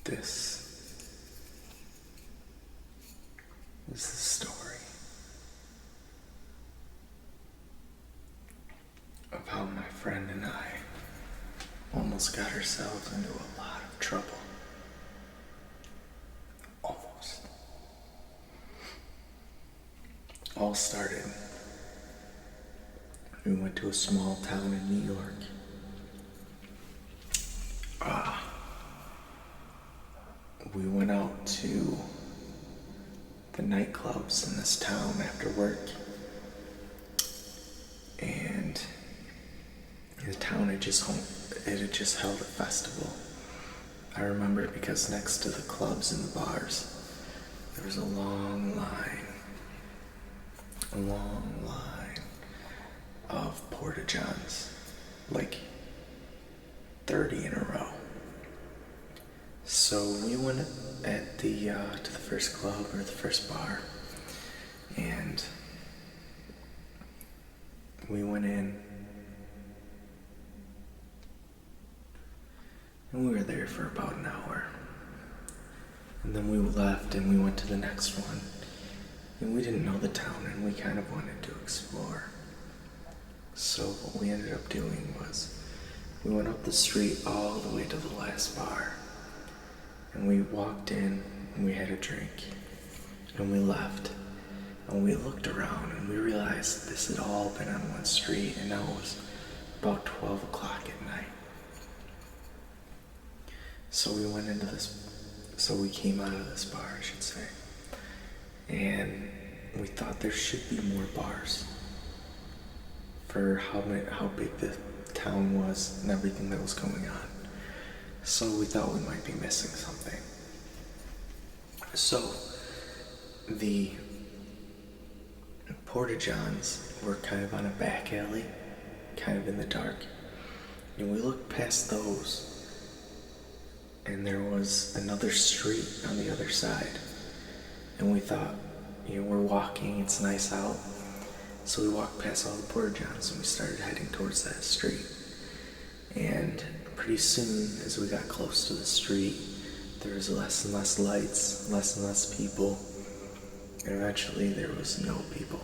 This is the story of how my friend and I almost got ourselves into a lot of trouble. Almost. All started. We went to a small town in New York. We went out to the nightclubs in this town after work. And the town had just held a festival. I remember it because next to the clubs and the bars, there was a long line of porta-johns, like 30 in a row. So we went at to the first club or the first bar, and we went in, and we were there for about an hour. And then we left and we went to the next one. And we didn't know the town and we kind of wanted to explore. So what we ended up doing was we went up the street all the way to the last bar. And we walked in and we had a drink. And we left. And we looked around and we realized this had all been on one street, and now it was about 12 o'clock at night. So we went into we came out of this bar, I should say. And we thought there should be more bars for how big the town was and everything that was going on. So we thought we might be missing something. So the porta-johns were kind of on a back alley, kind of in the dark. And we looked past those, and there was another street on the other side. And we thought, we're walking, it's nice out. So we walked past all the porta-johns and we started heading towards that street. And pretty soon, as we got close to the street, there was less and less lights, less and less people. And eventually there was no people.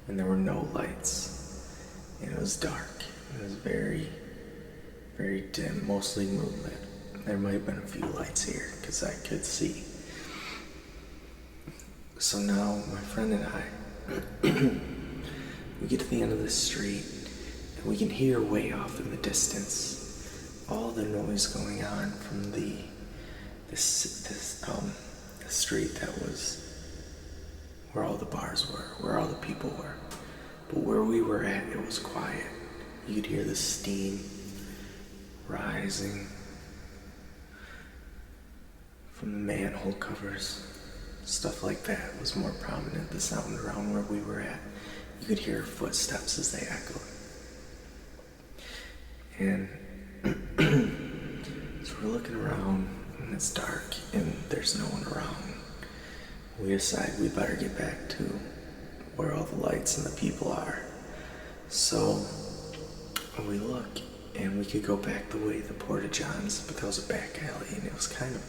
And there were no lights. And it was dark. It was very, very dim, mostly moonlit. There might have been a few lights here, because I could see. So now, my friend and I, we get to the end of this street, and we can hear way off in the distance all the noise going on from the street that was where all the bars were, where all the people were. But where we were at, it was quiet. You could hear the steam rising from the manhole covers. Stuff like that was more prominent. The sound around where we were at, you could hear footsteps as they echoed. And so we're looking around, and it's dark, and there's no one around. We decide we better get back to where all the lights and the people are. So we look, and we could go back the way the porta-johns, but that was a back alley, and it was kind of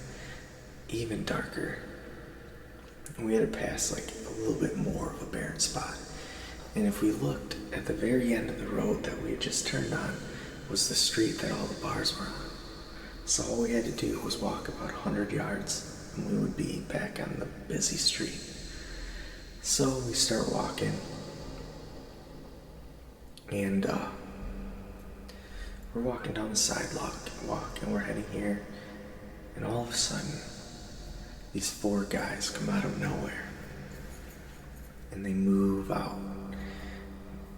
even darker. We had to pass like a little bit more of a barren spot. And if we looked at the very end of the road that we had just turned on was the street that all the bars were on. So all we had to do was walk about 100 yards and we would be back on the busy street. So we start walking, and we're walking down the sidewalk and we're heading here, and all of a sudden these four guys come out of nowhere, and they move out.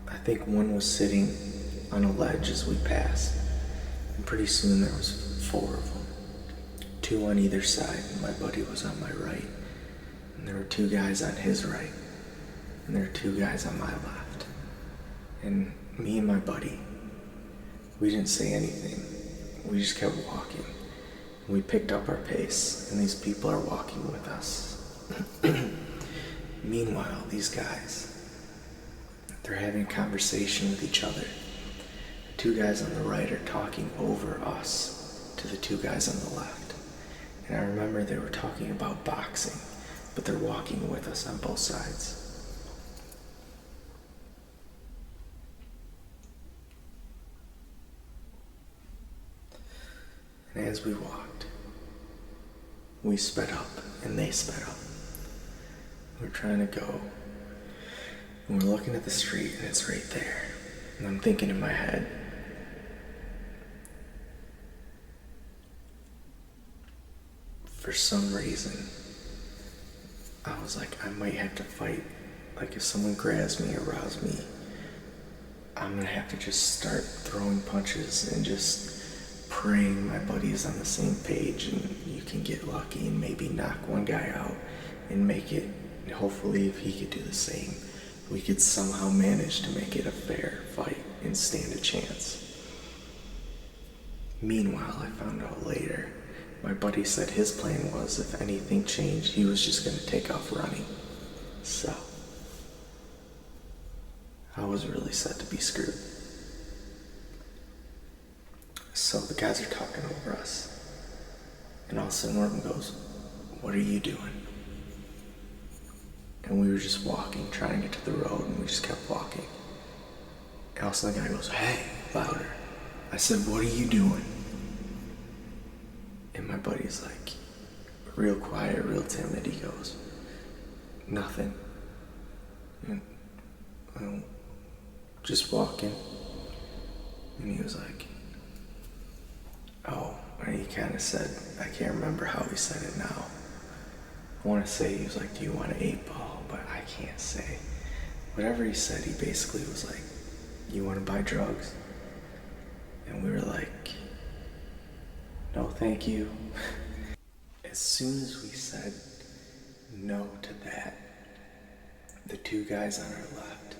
I think one was sitting on a ledge as we passed, and pretty soon there was four of them, two on either side, and my buddy was on my right, and there were two guys on his right, and there were two guys on my left. And me and my buddy, we didn't say anything. We just kept walking. We picked up our pace, and these people are walking with us. Meanwhile, these guys, they're having a conversation with each other. The two guys on the right are talking over us to the two guys on the left. And I remember they were talking about boxing, but they're walking with us on both sides. And as we walked, we sped up and they sped up. We're trying to go, and we're looking at the street and it's right there. And I'm thinking in my head, for some reason, I was like, I might have to fight. Like if someone grabs me or robs me, I'm gonna have to just start throwing punches and just praying my buddy's on the same page and you can get lucky and maybe knock one guy out and make it, and hopefully if he could do the same, we could somehow manage to make it a fair fight and stand a chance. Meanwhile, I found out later, my buddy said his plan was if anything changed, he was just gonna take off running. So, I was really set to be screwed. So the guys are talking over us. And all of a sudden one of them goes, "What are you doing?" And we were just walking, trying to get to the road, and we just kept walking. And all of a sudden the guy goes, "Hey," louder. I said, "What are you doing?" And my buddy's like, real quiet, real timid. He goes, "Nothing." And I'm just walking. And he was like, "Oh," and he kind of said, I can't remember how he said it now. I want to say he was like, "Do you want an 8-ball?" But I can't say. Whatever he said, he basically was like, "You want to buy drugs?" And we were like, "No, thank you." As soon as we said no to that, the two guys on our left,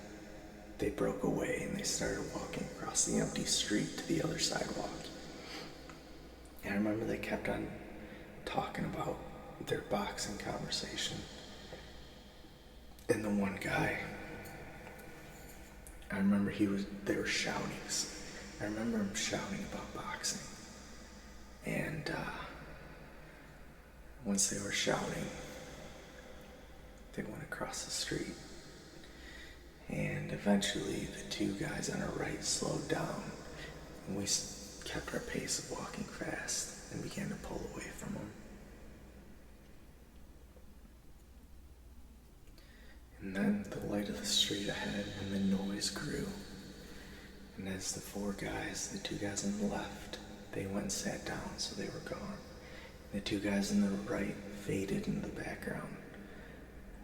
they broke away and they started walking across the empty street to the other sidewalk. And I remember they kept on talking about their boxing conversation. And the one guy, I remember they were shouting. I remember him shouting about boxing. And once they were shouting, they went across the street. And eventually the two guys on our right slowed down. And we kept our pace of walking fast and began to pull away from them. And then the light of the street ahead and the noise grew. And as the four guys, the two guys on the left, they went and sat down, so they were gone. The two guys on the right faded into the background.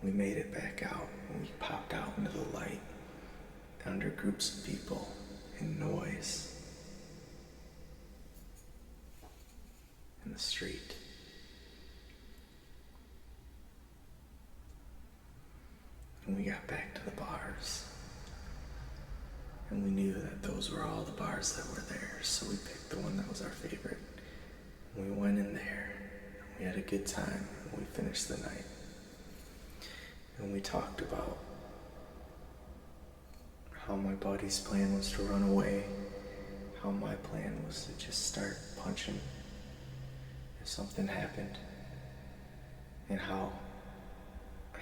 We made it back out and we popped out into the light under groups of people and noise in the street. And we got back to the bars. And we knew that those were all the bars that were there, so we picked the one that was our favorite. We went in there, we had a good time, and we finished the night. And we talked about how my buddy's plan was to run away, how my plan was to just start punching if something happened, and how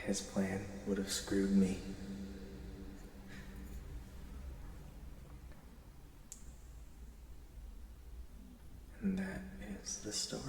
his plan would have screwed me. And that is the story.